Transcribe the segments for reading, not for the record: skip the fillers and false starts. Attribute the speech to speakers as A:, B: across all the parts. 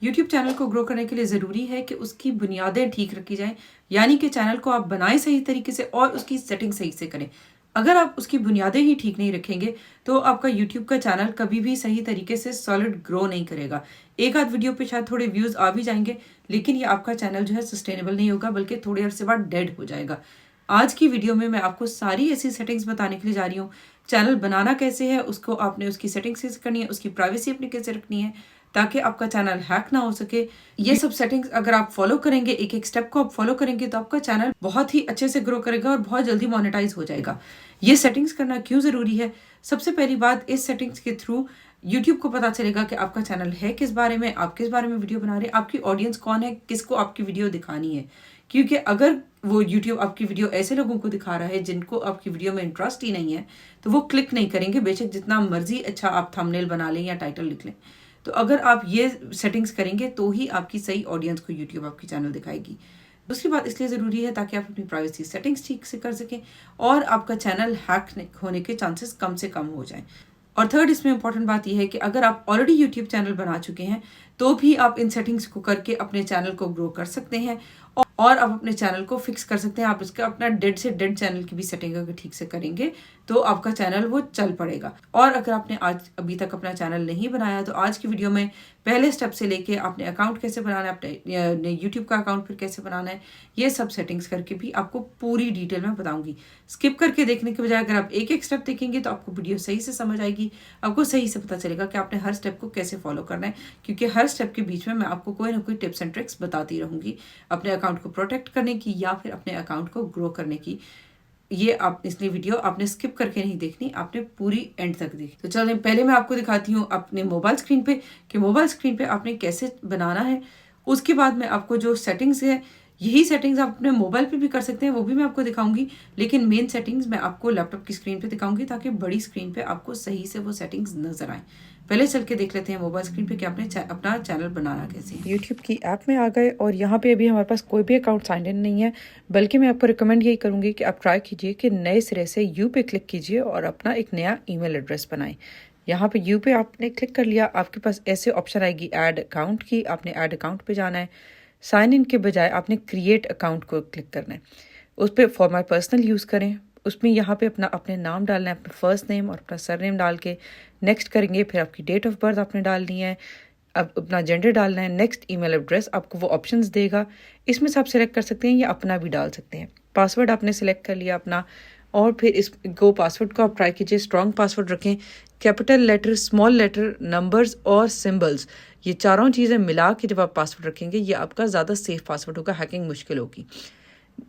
A: YouTube channel को grow करने के लिए ज़रूरी है कि उसकी बुनियादें ठीक रखी जाएं, यानी कि चैनल को आप बनाएं सही तरीके से और उसकी सेटिंग सही से करें। अगर आप उसकी बुनियादें ही ठीक नहीं रखेंगे तो आपका यूट्यूब का चैनल कभी भी सही तरीके से सॉलिड ग्रो नहीं करेगा। एक आध वीडियो पे शायद थोड़े व्यूज़ आ भी जाएंगे, लेकिन ये आपका चैनल जो है सस्टेनेबल नहीं होगा, बल्कि थोड़े अरसे बाद डेड हो जाएगा। आज की वीडियो में मैं आपको सारी ऐसी सेटिंग्स बताने के लिए जा रही हूँ। चैनल बनाना कैसे है, उसको आपने उसकी सेटिंग्स कैसे करनी है, उसकी प्राइवेसी अपनी कैसे रखनी है ताकि आपका चैनल हैक ना हो सके। ये सब सेटिंग्स अगर आप फॉलो करेंगे, एक एक स्टेप को आप फॉलो करेंगे, तो आपका चैनल बहुत ही अच्छे से ग्रो करेगा और बहुत जल्दी मोनेटाइज हो जाएगा। ये सेटिंग्स करना क्यों ज़रूरी है? सबसे पहली बात, इस सेटिंग्स के थ्रू यूट्यूब को पता चलेगा कि आपका चैनल है किस बारे में, आप किस बारे में वीडियो बना रहे हैं, आपकी ऑडियंस कौन है, किसको आपकी वीडियो दिखानी है। क्योंकि अगर वो यूट्यूब आपकी वीडियो ऐसे लोगों को दिखा रहा है जिनको आपकी वीडियो में इंटरेस्ट ही नहीं है, तो वो क्लिक नहीं करेंगे, बेशक जितना मर्जी अच्छा आप थंबनेल बना लें या टाइटल लिख लें। तो अगर आप ये सेटिंग्स करेंगे तो ही आपकी सही ऑडियंस को यूट्यूब आपकी चैनल दिखाएगी। दूसरी बात इसलिए ज़रूरी है ताकि आप अपनी प्राइवेसी सेटिंग्स ठीक से कर सकें और आपका चैनल हैक होने के चांसेस कम से कम हो जाएं। और थर्ड इसमें इंपॉर्टेंट बात यह है कि अगर आप ऑलरेडी यूट्यूब चैनल बना चुके हैं तो भी आप इन सेटिंग्स को करके अपने चैनल को ग्रो कर सकते हैं और आप अपने चैनल को फिक्स कर सकते हैं। आप इसका अपना डेड से डेड चैनल की भी सेटिंग अगर ठीक से करेंगे तो आपका चैनल वो चल पड़ेगा। और अगर आपने आज अभी तक अपना चैनल नहीं बनाया तो आज की वीडियो में पहले स्टेप से लेके अपने अकाउंट कैसे बनाना है, अपने यूट्यूब का अकाउंट फिर कैसे बनाना है, ये सब सेटिंग्स करके भी आपको पूरी डिटेल में बताऊंगी। स्किप करके देखने के बजाय अगर आप एक एक स्टेप देखेंगे तो आपको वीडियो सही से समझ आएगी, आपको सही से पता चलेगा कि आपने हर स्टेप को कैसे फॉलो करना है। क्योंकि हर स्टेप के बीच में मैं आपको कोई ना कोई टिप्स एंड ट्रिक्स बताती रहूंगी अपने अकाउंट को प्रोटेक्ट करने की या फिर अपने अकाउंट को ग्रो करने की। ये आप इसलिए वीडियो आपने स्किप करके नहीं देखनी, आपने पूरी एंड तक देखी। तो चलिए पहले मैं आपको दिखाती हूँ अपने मोबाइल स्क्रीन पे कि मोबाइल स्क्रीन पे आपने कैसे बनाना है। उसके बाद मैं आपको जो सेटिंग्स है, यही सेटिंग्स आप अपने मोबाइल पे भी कर सकते हैं, वो भी मैं आपको दिखाऊंगी, लेकिन मेन सेटिंग्स मैं आपको लैपटॉप की स्क्रीन पे दिखाऊंगी ताकि बड़ी स्क्रीन पे आपको सही से वो सेटिंग्स नजर आए। पहले चल के देख लेते हैं मोबाइल स्क्रीन पे कि आपने अपना चैनल बनाना कैसे है। यूट्यूब की ऐप में आ गए और यहाँ पे अभी हमारे पास कोई भी अकाउंट साइन इन नहीं है, बल्कि मैं आपको रिकमेंड यही करूँगी कि आप ट्राई कीजिए कि नए सिरे से यू पे क्लिक कीजिए और अपना एक नया ईमेल एड्रेस बनाएं। यहाँ पे यू पे आपने क्लिक कर लिया, आपके पास ऐसे ऑप्शन आएगी ऐड अकाउंट की, आपने ऐड अकाउंट पे जाना है। साइन इन के बजाय आपने क्रिएट अकाउंट को क्लिक करना है, उस पर फॉर माई पर्सनल यूज़ करें। उसमें यहाँ पे अपने नाम डालना है, अपना फर्स्ट नेम और अपना सर नेम डाल के नेक्स्ट करेंगे। फिर आपकी डेट ऑफ बर्थ आपने डालनी है, अब अपना जेंडर डालना है, नेक्स्ट ईमेल एड्रेस आपको वो ऑप्शंस देगा, इसमें से आप सिलेक्ट कर सकते हैं या अपना भी डाल सकते हैं। पासवर्ड आपने सिलेक्ट कर लिया अपना, और फिर इस पासवर्ड को आप ट्राई कीजिए स्ट्रॉन्ग पासवर्ड रखें, capital letter, small letter, numbers और सिंबल्स, ये चारों चीज़ें मिला के जब आप पासवर्ड रखेंगे ये आपका ज़्यादा सेफ पासवर्ड होगा, हैकिंग मुश्किल होगी।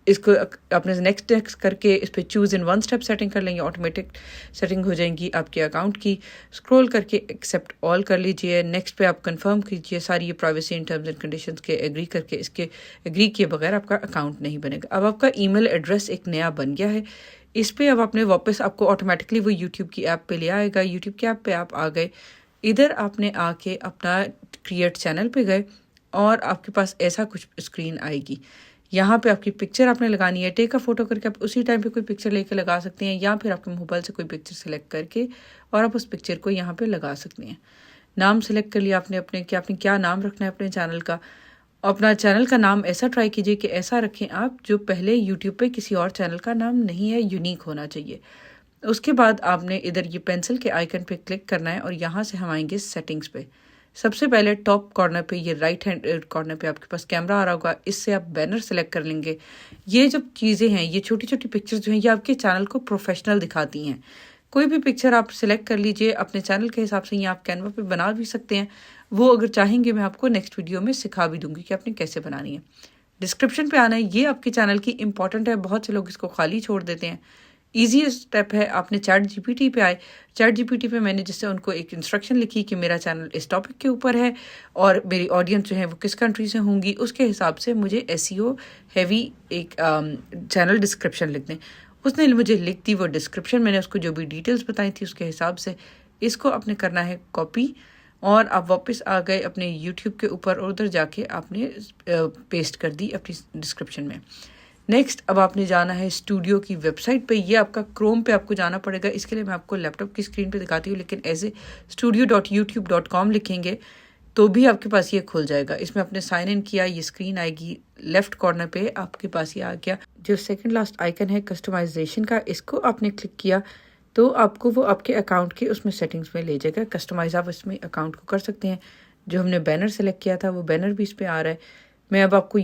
A: इसको अपने नेक्स्ट करके इस पर choose in one step setting कर लेंगे, ऑटोमेटिक सेटिंग हो जाएंगी आपके अकाउंट की। स्क्रॉल करके एक्सेप्ट ऑल कर लीजिए, नेक्स्ट पे आप कंफर्म कीजिए सारी ये privacy and terms and conditions के एग्री करके, इसके एग्री किए बगैर आपका अकाउंट नहीं बनेगा। अब आपका ईमेल एड्रेस एक नया बन गया है, इस पर अब आपने वापस आपको ऑटोमेटिकली वो यूट्यूब की ऐप पे ले आएगा। यूट्यूब की ऐप पे आप आ गए, इधर आपने आके अपना क्रिएट चैनल पे गए और आपके पास ऐसा कुछ स्क्रीन आएगी। यहाँ पे आपकी पिक्चर आपने लगानी है, टेक अ फोटो करके आप उसी टाइम पे कोई पिक्चर लेके लगा सकते हैं, या फिर आपके मोबाइल से कोई पिक्चर सेलेक्ट करके और आप उस पिक्चर को यहाँ पे लगा सकते हैं। नाम सेलेक्ट कर लिया आपने अपने कि आपने क्या नाम रखना है अपने चैनल का। अपना चैनल का नाम ऐसा ट्राई कीजिए कि ऐसा रखें आप जो पहले यूट्यूब पे किसी और चैनल का नाम नहीं है, यूनिक होना चाहिए। उसके बाद आपने इधर ये पेंसिल के आइकन पे क्लिक करना है और यहाँ से हम आएंगे सेटिंग्स पे। सबसे पहले टॉप कॉर्नर पे, ये राइट हैंड कॉर्नर पे आपके पास कैमरा आ रहा होगा, इससे आप बैनर सेलेक्ट कर लेंगे। ये जो चीज़ें हैं, ये छोटी छोटी पिक्चर्स जो हैं, ये आपके चैनल को प्रोफेशनल दिखाती हैं। कोई भी पिक्चर आप सिलेक्ट कर लीजिए अपने चैनल के हिसाब से, ये आप कैनवा पे बना भी सकते हैं। वो अगर चाहेंगे मैं आपको नेक्स्ट वीडियो में सिखा भी दूंगी कि आपने कैसे बनानी है। डिस्क्रिप्शन पे आना है, ये आपके चैनल की इंपॉर्टेंट है, बहुत से लोग इसको खाली छोड़ देते हैं। ईजी स्टेप है, आपने चैट जीपीटी पे आए, चैट जीपीटी पे मैंने जिससे उनको एक इंस्ट्रक्शन लिखी कि मेरा चैनल इस टॉपिक के ऊपर है और मेरी ऑडियंस जो है वो किस कंट्री से होंगी, उसके हिसाब से मुझे एसईओ हैवी एक चैनल डिस्क्रिप्शन लिख दें। उसने मुझे लिख दी वो डिस्क्रिप्शन, मैंने उसको जो भी डिटेल्स बताई थी उसके हिसाब से। इसको आपने करना है कॉपी और आप वापस आ गए अपने यूट्यूब के ऊपर और उधर जाके आपने पेस्ट कर दी अपनी डिस्क्रिप्शन में। नेक्स्ट अब आपने जाना है स्टूडियो की वेबसाइट पे, ये आपका क्रोम पे आपको जाना पड़ेगा। इसके लिए मैं आपको लैपटॉप की स्क्रीन पे दिखाती हूँ, लेकिन ऐसे studio.youtube.com लिखेंगे तो भी आपके पास ये खुल जाएगा। इसमें आपने साइन इन किया, ये स्क्रीन आएगी, लेफ्ट कॉर्नर पे आपके पास ये आ गया। जो सेकंड लास्ट आइकन है कस्टमाइजेशन का, इसको आपने क्लिक किया तो आपको वो आपके अकाउंट के उसमें सेटिंग्स में ले जाएगा। कस्टमाइज आप इसमें अकाउंट को कर सकते हैं। जो हमने बैनर सेलेक्ट किया था वो बैनर भी इस पर आ रहा है। मैं अब आपको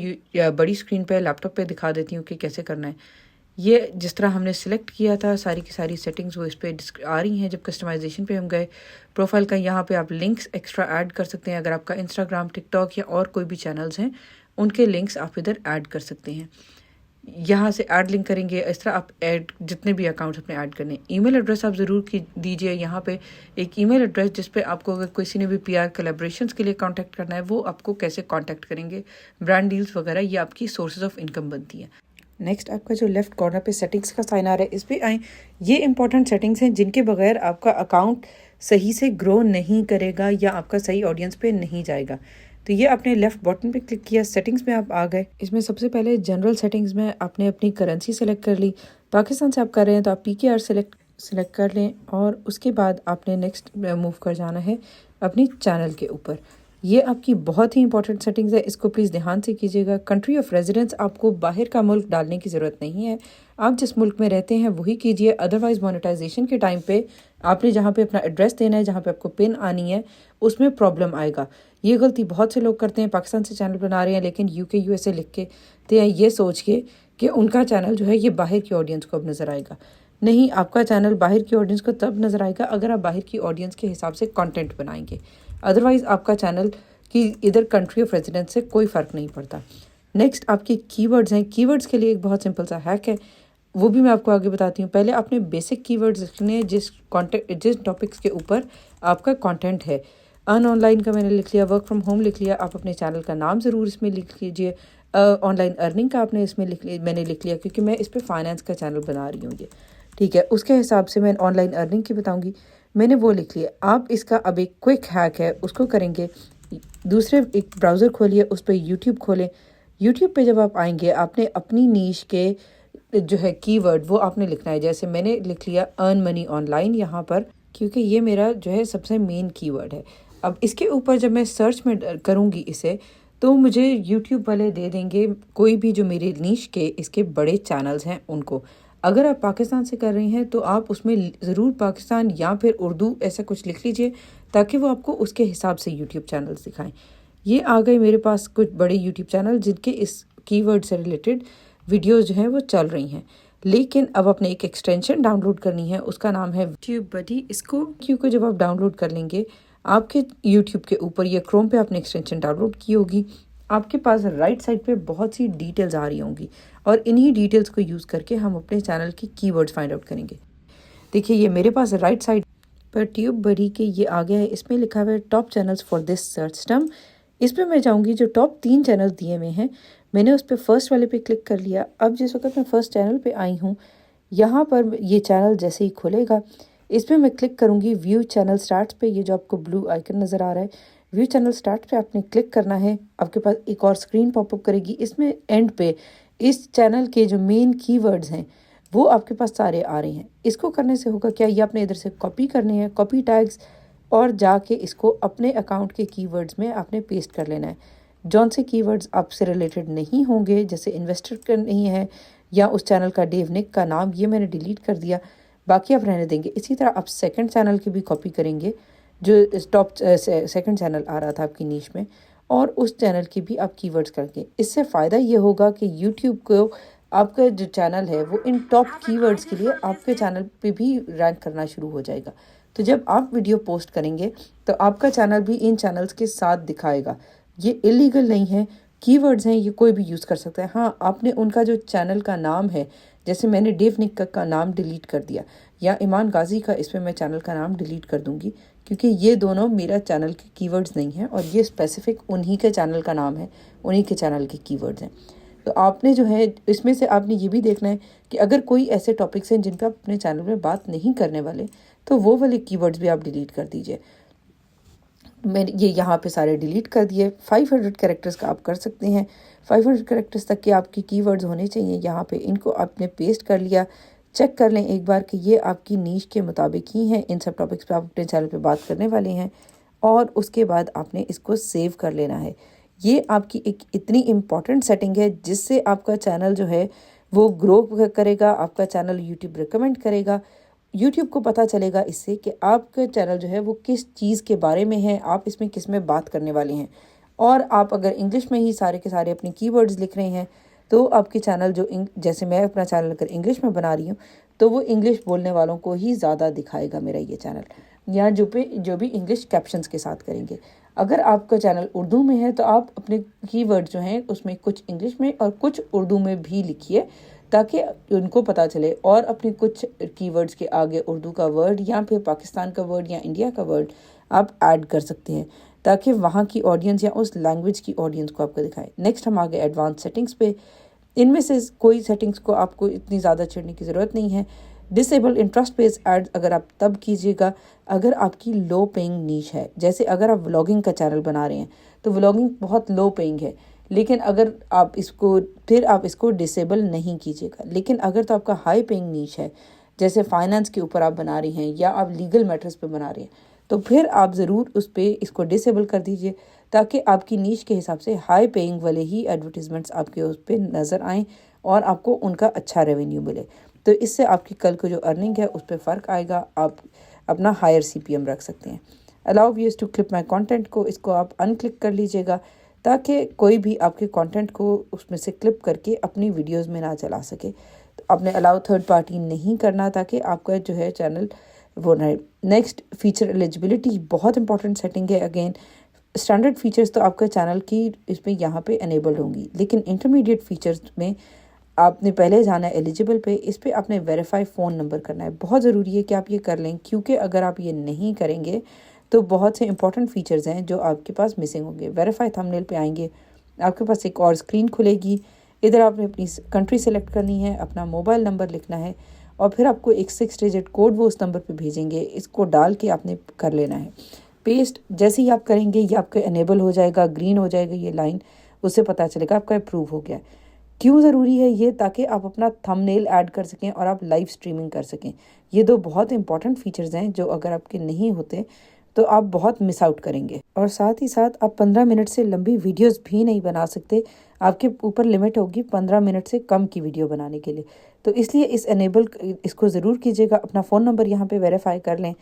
A: बड़ी स्क्रीन पे लैपटॉप पे दिखा देती हूँ कि कैसे करना है। ये जिस तरह हमने सिलेक्ट किया था सारी की सारी सेटिंग्स वो इस पर आ रही हैं। जब कस्टमाइजेशन पे हम गए, प्रोफाइल का यहाँ पे आप लिंक्स एक्स्ट्रा ऐड कर सकते हैं। अगर आपका इंस्टाग्राम, टिकटॉक या और कोई भी चैनल्स हैं उनके लिंक्स आप इधर ऐड कर सकते हैं। यहाँ से ऐड लिंक करेंगे, इस तरह आप ऐड जितने भी अकाउंट्स अपने ऐड करने। ईमेल एड्रेस आप ज़रूर दीजिए। यहाँ पे एक ईमेल एड्रेस जिस पे आपको अगर किसी ने भी पीआर कोलैबोरेशंस के लिए कांटेक्ट करना है वो आपको कैसे कांटेक्ट करेंगे, ब्रांड डील्स वगैरह, ये आपकी सोर्सेज ऑफ इनकम बनती है। नेक्स्ट आपका जो लेफ्ट कॉर्नर पे सेटिंग्स का साइन आ रहा है, इस पे आए। ये इंपॉर्टेंट सेटिंग्स हैं जिनके बगैर आपका अकाउंट सही से ग्रो नहीं करेगा या आपका सही ऑडियंस पे नहीं जाएगा। तो ये आपने लेफ्ट बटन पे क्लिक किया, सेटिंग्स में आप आ गए। इसमें सबसे पहले जनरल सेटिंग्स में आपने अपनी करेंसी सेलेक्ट कर ली। पाकिस्तान से आप कर रहे हैं तो आप PKR सेलेक्ट कर लें और उसके बाद आपने नेक्स्ट मूव कर जाना है अपनी चैनल के ऊपर। ये आपकी बहुत ही इंपॉर्टेंट सेटिंग्स है, इसको प्लीज़ ध्यान से कीजिएगा। कंट्री ऑफ रेजिडेंस आपको बाहर का मुल्क डालने की ज़रूरत नहीं है। आप जिस मुल्क में रहते हैं वही कीजिए। अदरवाइज़ मोनेटाइजेशन के टाइम पे आपने जहाँ पे अपना एड्रेस देना है, जहाँ पे आपको पिन आनी है, उसमें प्रॉब्लम आएगा। ये गलती बहुत से लोग करते हैं, पाकिस्तान से चैनल बना रहे हैं लेकिन UK USA लिख के तो ये सोच के कि उनका चैनल जो है ये बाहर की ऑडियंस को अब नज़र आएगा। नहीं, आपका चैनल बाहर की ऑडियंस को तब नज़र आएगा अगर आप बाहर की ऑडियंस के हिसाब से कंटेंट बनाएंगे। अदरवाइज़ आपका चैनल की इधर कंट्री ऑफ रेजिडेंस से कोई फ़र्क नहीं पड़ता। नेक्स्ट आपके कीवर्ड्स हैं। कीवर्ड्स के लिए एक बहुत सिंपल सा हैक है, वो भी मैं आपको आगे बताती हूँ। पहले आपने बेसिक कीवर्ड्स लिखने हैं जिस टॉपिक्स के ऊपर आपका कंटेंट है। अर्न ऑनलाइन का मैंने लिख लिया, वर्क फ्रॉम होम लिख लिया। आप अपने चैनल का नाम ज़रूर इसमें लिख लीजिए। ऑनलाइन अर्निंग का आपने इसमें मैंने लिख लिया क्योंकि मैं इस पर फाइनेंस का चैनल बना रही हूँ ये, ठीक है। उसके हिसाब से मैं ऑनलाइन अर्निंग की बताऊँगी, मैंने वो लिख लिया। आप इसका अब एक क्विक हैक है, उसको करेंगे। दूसरे एक ब्राउज़र खोलिए, उस पर यूट्यूब खोलें। यूट्यूब पे जब आप आएंगे आपने अपनी नीश के जो है कीवर्ड वो आपने लिखना है। जैसे मैंने लिख लिया अर्न मनी ऑनलाइन यहाँ पर, क्योंकि ये मेरा जो है सबसे मेन कीवर्ड है। अब इसके ऊपर जब मैं सर्च में करूँगी इसे, तो मुझे यूट्यूब वाले दे देंगे कोई भी जो मेरे नीश के इसके बड़े चैनल्स हैं उनको। अगर आप पाकिस्तान से कर रही हैं तो आप उसमें ज़रूर पाकिस्तान या फिर उर्दू ऐसा कुछ लिख लीजिए ताकि वो आपको उसके हिसाब से यूट्यूब चैनल्स दिखाएं। ये आ गए मेरे पास कुछ बड़े यूट्यूब चैनल जिनके इस कीवर्ड से रिलेटेड वीडियोस जो हैं वो चल रही हैं। लेकिन अब आपने एक एक्सटेंशन डाउनलोड करनी है, उसका नाम है ट्यूब बडी। इसको क्योंकि जब आप डाउनलोड कर लेंगे आपके यूट्यूब के ऊपर या क्रोम पे आपने एक्सटेंशन डाउनलोड की होगी, आपके पास राइट साइड पे बहुत सी डिटेल्स आ रही होंगी और इन्हीं डिटेल्स को यूज़ करके हम अपने चैनल की कीवर्ड्स फाइंड आउट करेंगे। देखिए ये मेरे पास राइट साइड पर ट्यूब बडी के ये आ गया है, इसमें लिखा हुआ है top channels for this search term. इस पर मैं जाऊँगी, जो टॉप 3 चैनल दिए हुए हैं मैंने उस पर फर्स्ट वाले पे क्लिक कर लिया। अब जिस वक्त मैं फर्स्ट चैनल पे आई हूँ, यहाँ पर ये चैनल जैसे ही खुलेगा इस पर मैं क्लिक करूँगी व्यू चैनल स्टार्ट पे। ये जो आपको ब्लू आइकन नज़र आ रहा है, व्यू चैनल स्टार्ट पे आपने क्लिक करना है। आपके पास एक और स्क्रीन पॉपअप करेगी, इसमें एंड पे इस चैनल के जो मेन कीवर्ड्स हैं वो आपके पास सारे आ रहे हैं। इसको करने से होगा क्या, ये आपने इधर से कॉपी करने हैं, कॉपी टैग्स, और जाके इसको अपने अकाउंट के कीवर्ड्स में आपने पेस्ट कर लेना है। जौन से कीवर्ड्स आपसे रिलेटेड नहीं होंगे, जैसे इन्वेस्टर का नहीं है या उस चैनल का डेव निक का नाम, ये मैंने डिलीट कर दिया, बाकी आप रहने देंगे। इसी तरह आप सेकंड चैनल की भी कॉपी करेंगे जो टॉप सेकंड चैनल आ रहा था आपकी नीश में, और उस चैनल की भी आप कीवर्ड्स करके। इससे फ़ायदा ये होगा कि यूट्यूब को आपका जो चैनल है वो इन टॉप कीवर्ड्स के लिए आपके चैनल पे भी रैंक करना शुरू हो जाएगा। तो जब आप वीडियो पोस्ट करेंगे तो आपका चैनल भी इन चैनल्स के साथ दिखाएगा। ये इलीगल नहीं है, कीवर्ड्स हैं, ये कोई भी यूज़ कर सकता है। हाँ, आपने उनका जो चैनल का नाम है, जैसे मैंने डेव निक का नाम डिलीट कर दिया, या ईमान गाजी का, इसमें मैं चैनल का नाम डिलीट कर दूंगी क्योंकि ये दोनों मेरा चैनल के कीवर्ड्स नहीं हैं और ये स्पेसिफिक उन्हीं के चैनल का नाम है, उन्हीं के चैनल के कीवर्ड्स हैं। तो आपने जो है इसमें से आपने ये भी देखना है कि अगर कोई ऐसे टॉपिक्स हैं जिन पर आप अपने चैनल में बात नहीं करने वाले, तो वो वाले कीवर्ड्स भी आप डिलीट कर दीजिए। मैंने ये यहाँ पे सारे डिलीट कर दिए। 500 कैरेक्टर्स का आप कर सकते हैं, 500 कैरेक्टर्स तक के आपके कीवर्ड्स होने चाहिए यहाँ पे। इनको आपने पेस्ट कर लिया। चेक कर लें एक बार कि ये आपकी नीश के मुताबिक ही हैं, इन सब टॉपिक्स पे आप अपने चैनल पे बात करने वाले हैं। और उसके बाद आपने इसको सेव कर लेना है। ये आपकी एक इतनी इम्पॉर्टेंट सेटिंग है जिससे आपका चैनल जो है वो ग्रो करेगा, आपका चैनल यूट्यूब रिकमेंड करेगा। यूट्यूब को पता चलेगा इससे कि आपका चैनल जो है वो किस चीज़ के बारे में है, आप इसमें किस में बात करने वाले हैं। और आप अगर इंग्लिश में ही सारे के सारे अपने कीवर्ड्स लिख रहे हैं तो आपके चैनल जो जैसे मैं अपना चैनल अगर इंग्लिश में बना रही हूँ तो वो इंग्लिश बोलने वालों को ही ज़्यादा दिखाएगा मेरा ये चैनल, या जो भी इंग्लिश कैप्शंस के साथ करेंगे। अगर आपका चैनल उर्दू में है तो आप अपने कीवर्ड जो हैं उसमें कुछ इंग्लिश में और कुछ उर्दू में भी लिखिए ताकि उनको पता चले, और अपने कुछ कीवर्ड्स के आगे उर्दू का वर्ड या फिर पाकिस्तान का वर्ड या इंडिया का वर्ड आप ऐड कर सकते हैं ताकि वहाँ की ऑडियंस या उस लैंग्वेज की ऑडियंस को आपको दिखाए। नेक्स्ट हम आगे एडवांस सेटिंग्स पे। इनमें से कोई सेटिंग्स को आपको इतनी ज़्यादा छेड़ने की ज़रूरत नहीं है। डिसेबल इंटरेस्ट बेस्ड एड्स अगर आप तब कीजिएगा अगर आपकी लो पेइंग नीश है। जैसे अगर आप व्लॉगिंग का चैनल बना रहे हैं तो व्लॉगिंग बहुत लो पेइंग है, लेकिन अगर आप इसको डिसेबल नहीं कीजिएगा। लेकिन अगर तो आपका हाई पेइंग नीश है, जैसे फाइनेंस के ऊपर आप बना रहे हैं या आप लीगल मैटर्स पे बना रहे हैं, तो फिर आप ज़रूर उस पर इसको डिसेबल कर दीजिए ताकि आपकी नीश के हिसाब से हाई पेइंग वाले ही एडवर्टीजमेंट्स आपके उस पर नज़र आएँ और आपको उनका अच्छा रेवेन्यू मिले। तो इससे आपकी कल को जो अर्निंग है उस पर फ़र्क आएगा, आप अपना हायर CPM रख सकते हैं। Allow viewers to clip my content को, इसको आप अनक्लिक कर लीजिएगा ताकि कोई भी आपके कंटेंट को उसमें से क्लिप करके अपनी वीडियोस में ना चला सके। तो आपने अलाउ थर्ड पार्टी नहीं करना ताकि आपका जो है चैनल वो ना। नेक्स्ट फीचर एलिजिबिलिटी, बहुत इंपॉर्टेंट सेटिंग है। अगेन स्टैंडर्ड फीचर्स तो आपका चैनल की इसमें यहाँ पे एनेबल्ड होंगी, लेकिन इंटरमीडिएट फीचर्स में आपने पहले जाना है एलिजिबल पे। इस पर आपने वेरीफाई फ़ोन नंबर करना है। बहुत ज़रूरी है कि आप ये कर लें, क्योंकि अगर आप ये नहीं करेंगे तो बहुत से इंपॉर्टेंट फीचर्स हैं जो आपके पास मिसिंग होंगे। वेरीफाई थंबनेल पे आएंगे, आपके पास एक और स्क्रीन खुलेगी। इधर आपने अपनी कंट्री सेलेक्ट करनी है, अपना मोबाइल नंबर लिखना है और फिर आपको एक 6 डिजिट कोड वो उस नंबर पे भेजेंगे, इसको डाल के आपने कर लेना है पेस्ट। जैसे ही आप करेंगे ये आपका एनेबल हो जाएगा, ग्रीन हो जाएगा ये लाइन, उससे पता चलेगा आपका अप्रूव हो गया। क्यों ज़रूरी है ये? ताकि आप अपना थंबनेल ऐड कर सकें और आप लाइव स्ट्रीमिंग कर सकें। ये दो बहुत इंपॉर्टेंट फीचर्स हैं जो अगर आपके नहीं होते तो आप बहुत मिस आउट करेंगे। और साथ ही साथ आप 15 मिनट से लंबी वीडियोस भी नहीं बना सकते, आपके ऊपर लिमिट होगी 15 मिनट से कम की वीडियो बनाने के लिए। तो इसलिए इसको ज़रूर कीजिएगा। अपना फ़ोन नंबर यहाँ पे वेरीफाई कर लें।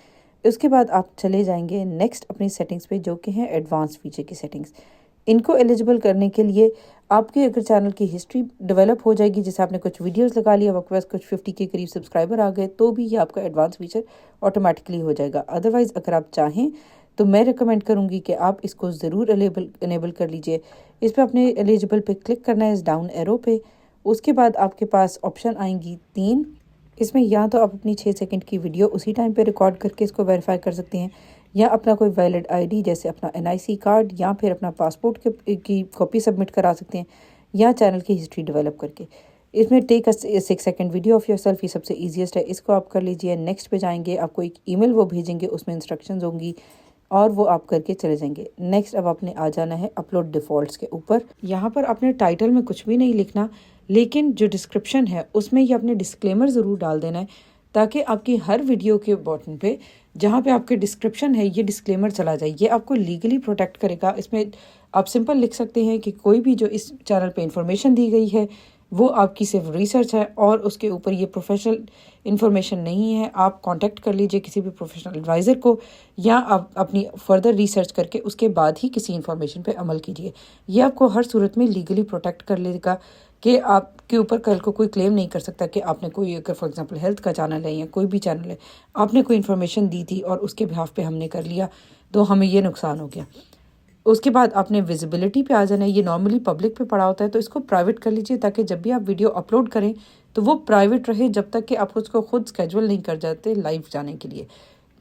A: उसके बाद आप चले जाएंगे नेक्स्ट अपनी सेटिंग्स पे, जो कि हैं एडवांस फीचर की सेटिंग्स। इनको एलिजिबल करने के लिए आपके अगर चैनल की हिस्ट्री डेवलप हो जाएगी, जैसे आपने कुछ वीडियोस लगा लिया, आपके पास कुछ 50 के करीब सब्सक्राइबर आ गए, तो भी ये आपका एडवांस फीचर ऑटोमेटिकली हो जाएगा। अदरवाइज़ अगर आप चाहें तो मैं रिकमेंड करूंगी कि आप इसको ज़रूर इनेबल कर लीजिए। इस पर अपने एलिजिबल पे क्लिक करना है, इस डाउन एरो पे। उसके बाद आपके पास ऑप्शन आएंगी 3। इसमें या तो आप अपनी 6 सेकंड की वीडियो उसी टाइम पे रिकॉर्ड करके इसको वेरीफाई कर सकते हैं, या अपना कोई वैलिड आईडी जैसे अपना NIC कार्ड या फिर अपना पासपोर्ट की कॉपी सबमिट करा सकते हैं, या चैनल की हिस्ट्री डेवलप करके। इसमें take a 6 second video of yourself, ये सबसे ईजीएस्ट है, इसको आप कर लीजिए। नेक्स्ट पे जाएंगे, आपको एक ईमेल वो भेजेंगे, उसमें इंस्ट्रक्शंस होंगी और वो आप करके चले जाएंगे। नेक्स्ट अब आपने आ जाना है अपलोड डिफ़ॉल्ट्स के ऊपर। यहाँ पर आपने टाइटल में कुछ भी नहीं लिखना, लेकिन जो डिस्क्रिप्शन है उसमें ये आपने डिस्क्लेमर ज़रूर डाल देना है ताकि आपकी हर वीडियो के बॉटम पे जहाँ पे आपके डिस्क्रिप्शन है ये डिस्क्लेमर चला जाए। ये आपको लीगली प्रोटेक्ट करेगा। इसमें आप सिंपल लिख सकते हैं कि कोई भी जो इस चैनल पे इंफॉर्मेशन दी गई है वो आपकी सिर्फ रिसर्च है और उसके ऊपर ये प्रोफेशनल इन्फॉर्मेशन नहीं है। आप कांटेक्ट कर लीजिए किसी भी प्रोफेशनल एडवाइज़र को, या आप अपनी फर्दर रिसर्च करके उसके बाद ही किसी इन्फॉर्मेशन पे अमल कीजिए। ये आपको हर सूरत में लीगली प्रोटेक्ट कर लेगा कि आपके ऊपर कल को कोई क्लेम नहीं कर सकता कि आपने कोई, अगर फॉर एग्जांपल हेल्थ का चैनल है या कोई भी चैनल है, आपने कोई इन्फॉर्मेशन दी थी और उसके बिहाफ पे हमने कर लिया तो हमें ये नुकसान हो गया। उसके बाद आपने विजिबिलिटी पे आ जाना है। ये नॉर्मली पब्लिक पे पड़ा होता है, तो इसको प्राइवेट कर लीजिए ताकि जब भी आप वीडियो अपलोड करें तो वो प्राइवेट रहे जब तक कि आप उसको खुद स्केड्यूल नहीं कर जाते लाइव जाने के लिए।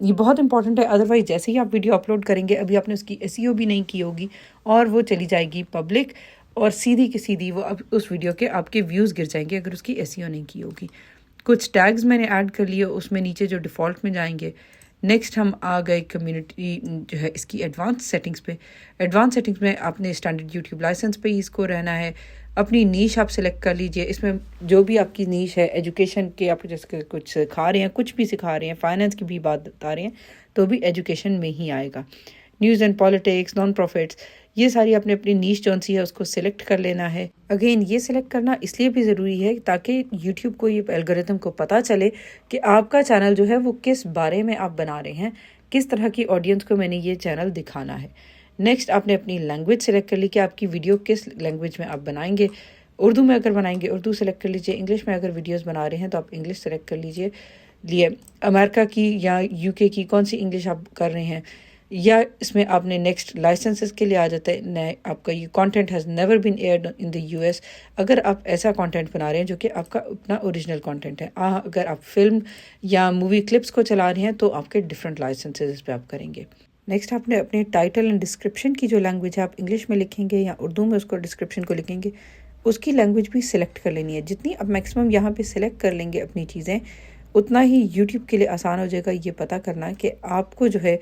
A: ये बहुत इंपॉर्टेंट है। अदरवाइज जैसे ही आप वीडियो अपलोड करेंगे, अभी आपने उसकी SEO भी नहीं की होगी और वो चली जाएगी पब्लिक, और सीधी की सीधी वो अब उस वीडियो के आपके व्यूज़ गिर जाएंगे अगर उसकी SEO नहीं की होगी। कुछ टैग्स मैंने ऐड कर लिए उसमें नीचे जो डिफ़ॉल्ट में जाएंगे। नेक्स्ट हम आ गए कम्युनिटी जो है इसकी एडवांस सेटिंग्स पे। एडवांस सेटिंग्स में आपने स्टैंडर्ड यूट्यूब लाइसेंस पे ही इसको रहना है। अपनी नीश आप सिलेक्ट कर लीजिए। इसमें जो भी आपकी नीश है, एजुकेशन के आप जैसे कुछ सिखा रहे हैं, कुछ भी सिखा रहे हैं, फाइनेंस की भी बात बता रहे हैं, तो भी एजुकेशन में ही आएगा। News and politics, non profits, ये सारी आपने अपनी नीश जौन सी है उसको सिलेक्ट कर लेना है। अगेन ये सिलेक्ट करना इसलिए भी ज़रूरी है ताकि यूट्यूब को, ये एल्गोरिथम को पता चले कि आपका चैनल जो है वो किस बारे में आप बना रहे हैं, किस तरह की ऑडियंस को मैंने ये चैनल दिखाना है। नेक्स्ट आपने अपनी लैंग्वेज सेलेक्ट कर ली कि आपकी वीडियो किस लैंग्वेज में आप बनाएंगे। उर्दू में अगर बनाएंगे उर्दू सेलेक्ट कर लीजिए, इंग्लिश में अगर वीडियोस बना रहे हैं तो आप इंग्लिश सेलेक्ट कर लीजिए। अमेरिका की या यूके की कौन सी इंग्लिश आप कर रहे हैं, या इसमें आपने नेक्स्ट लाइसेंसेस के लिए आ जाता है, आपका ये content has never been aired in the US, अगर आप ऐसा कंटेंट बना रहे हैं जो कि आपका अपना ओरिजिनल कंटेंट है। अगर आप फिल्म या मूवी क्लिप्स को चला रहे हैं तो आपके डिफरेंट लाइसेंसेस इस पर आप करेंगे। नेक्स्ट आपने अपने टाइटल एंड डिस्क्रिप्शन की जो लैंग्वेज है, आप इंग्लिश में लिखेंगे या उर्दू में उसको डिस्क्रिप्शन को लिखेंगे, उसकी लैंग्वेज भी सिलेक्ट कर लेनी है। जितनी आप मैक्सिमम यहाँ पे सिलेक्ट कर लेंगे अपनी चीज़ें, उतना ही यूट्यूब के लिए आसान हो जाएगा ये पता करना कि आपको जो है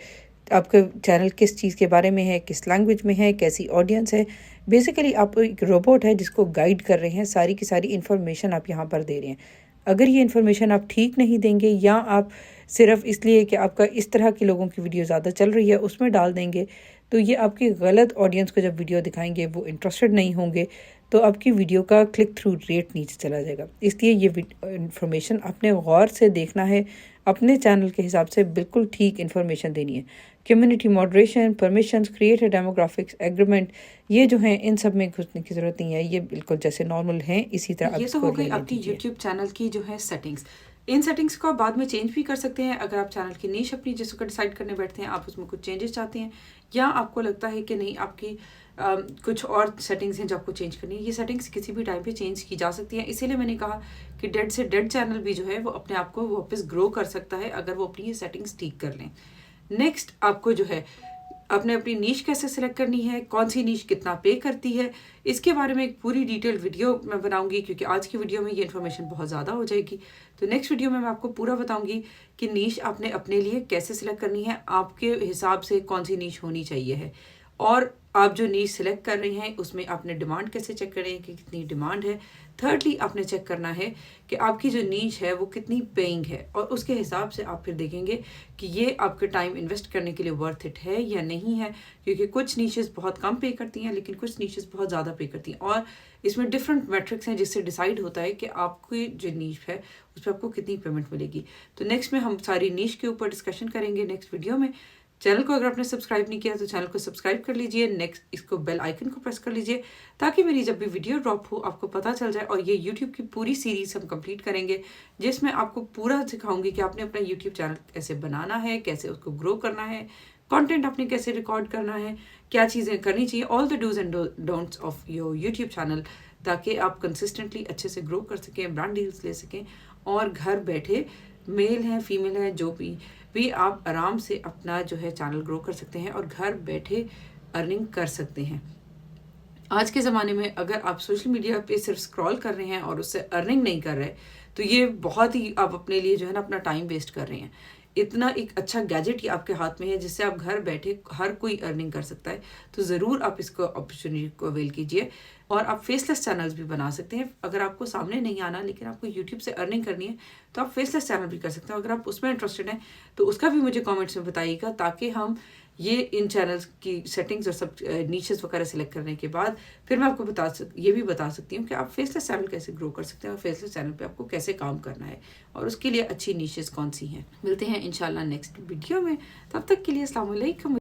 A: आपका चैनल किस चीज़ के बारे में है, किस लैंग्वेज में है, कैसी ऑडियंस है। बेसिकली आप एक रोबोट है जिसको गाइड कर रहे हैं, सारी की सारी इन्फॉर्मेशन आप यहाँ पर दे रहे हैं। अगर ये इन्फॉर्मेशन आप ठीक नहीं देंगे या आप सिर्फ इसलिए कि आपका इस तरह के लोगों की वीडियो ज़्यादा चल रही है उसमें डाल देंगे, तो ये आपकी गलत ऑडियंस को जब वीडियो दिखाएंगे वो इंटरेस्टेड नहीं होंगे, तो आपकी वीडियो का क्लिक थ्रू रेट नीचे चला जाएगा। इसलिए ये इन्फॉर्मेशन आपने गौर से देखना है, अपने चैनल के हिसाब से बिल्कुल ठीक इन्फॉर्मेशन देनी है। Community moderation, permissions, creator demographics, agreement, ये जो हैं इन सब में घुसने की ज़रूरत नहीं है, ये बिल्कुल जैसे नॉर्मल हैं इसी तरह। ये तो हो गई आपकी यूट्यूब चैनल की जो है सेटिंग्स। इन सेटिंग्स को आप बाद में चेंज भी कर सकते हैं। अगर आप चैनल की नीश अपनी जिसको डिसाइड करने बैठते हैं, आप उसमें कुछ चेंजेस चाहते हैं या आपको लगता है कि नहीं आपकी कुछ और सेटिंग्स हैं जो आपको चेंज करनी है, ये सेटिंग्स किसी भी टाइम पे चेंज की जा सकती हैं। इसीलिए मैंने कहा कि डेड से डेड चैनल भी जो है वो अपने आप को वापस ग्रो कर सकता है अगर वो अपनी ये सेटिंग्स ठीक कर लें। नेक्स्ट आपको जो है आपने अपनी नीश कैसे सिलेक्ट करनी है, कौन सी नीश कितना पे करती है, इसके बारे में एक पूरी डिटेल वीडियो मैं बनाऊंगी, क्योंकि आज की वीडियो में ये इन्फॉर्मेशन बहुत ज़्यादा हो जाएगी। तो नेक्स्ट वीडियो में मैं आपको पूरा बताऊंगी कि नीश आपने अपने लिए कैसे सिलेक्ट करनी है, आपके हिसाब से कौन सी नीश होनी चाहिए है, और आप जो नीश सिलेक्ट कर रहे हैं उसमें आपने डिमांड कैसे चेक करें कि कितनी डिमांड है। थर्डली आपने चेक करना है कि आपकी जो नीश है वो कितनी पेइंग है, और उसके हिसाब से आप फिर देखेंगे कि ये आपके टाइम इन्वेस्ट करने के लिए वर्थ इट है या नहीं है, क्योंकि कुछ नीशेस बहुत कम पे करती हैं लेकिन कुछ नीशेस बहुत ज़्यादा पे करती हैं, और इसमें डिफरेंट मैट्रिक्स हैं जिससे डिसाइड होता है कि आपकी जो नीश है उस पर आपको कितनी पेमेंट मिलेगी। तो नेक्स्ट में हम सारी नीश के ऊपर डिस्कशन करेंगे नेक्स्ट वीडियो में। चैनल को अगर आपने सब्सक्राइब नहीं किया तो चैनल को सब्सक्राइब कर लीजिए, नेक्स्ट इसको बेल आइकन को प्रेस कर लीजिए ताकि मेरी जब भी वीडियो ड्रॉप हो आपको पता चल जाए। और ये यूट्यूब की पूरी सीरीज हम कंप्लीट करेंगे जिसमें आपको पूरा सिखाऊंगी कि आपने अपना यूट्यूब चैनल कैसे बनाना है, कैसे उसको ग्रो करना है, कंटेंट आपने कैसे रिकॉर्ड करना है, क्या चीज़ें करनी चाहिए, all the dos and don'ts of your YouTube channel, ताकि आप कंसिस्टेंटली अच्छे से ग्रो कर सकें, ब्रांड डील्स ले सकें, और घर बैठे मेल हैं फीमेल हैं जो भी आप आराम से अपना जो है चैनल ग्रो कर सकते हैं और घर बैठे अर्निंग कर सकते हैं। आज के ज़माने में अगर आप सोशल मीडिया पे सिर्फ स्क्रॉल कर रहे हैं और उससे अर्निंग नहीं कर रहे, तो ये बहुत ही आप अपने लिए जो है ना अपना टाइम वेस्ट कर रहे हैं। इतना एक अच्छा गैजेट ही आपके हाथ में है जिससे आप घर बैठे हर कोई अर्निंग कर सकता है, तो ज़रूर आप इसको अपॉर्चुनिटी को अवेल कीजिए। और आप फेसलेस चैनल्स भी बना सकते हैं। अगर आपको सामने नहीं आना लेकिन आपको यूट्यूब से अर्निंग करनी है तो आप फेसलेस चैनल भी कर सकते हैं। अगर आप उसमें इंटरेस्टेड हैं तो उसका भी मुझे कमेंट्स में बताइएगा, ताकि हम ये इन चैनल्स की सेटिंग्स और सब नीचेस वगैरह सेलेक्ट करने के बाद फिर मैं आपको ये भी बता सकती हूँ कि आप फेसलेस चैनल कैसे ग्रो कर सकते हैं और फेसलेस चैनल पे आपको कैसे काम करना है और उसके लिए अच्छी नीचेस कौन सी हैं। मिलते हैं इंशाल्लाह नेक्स्ट वीडियो में, तब तक के लिए अस्सलाम वालेकुम।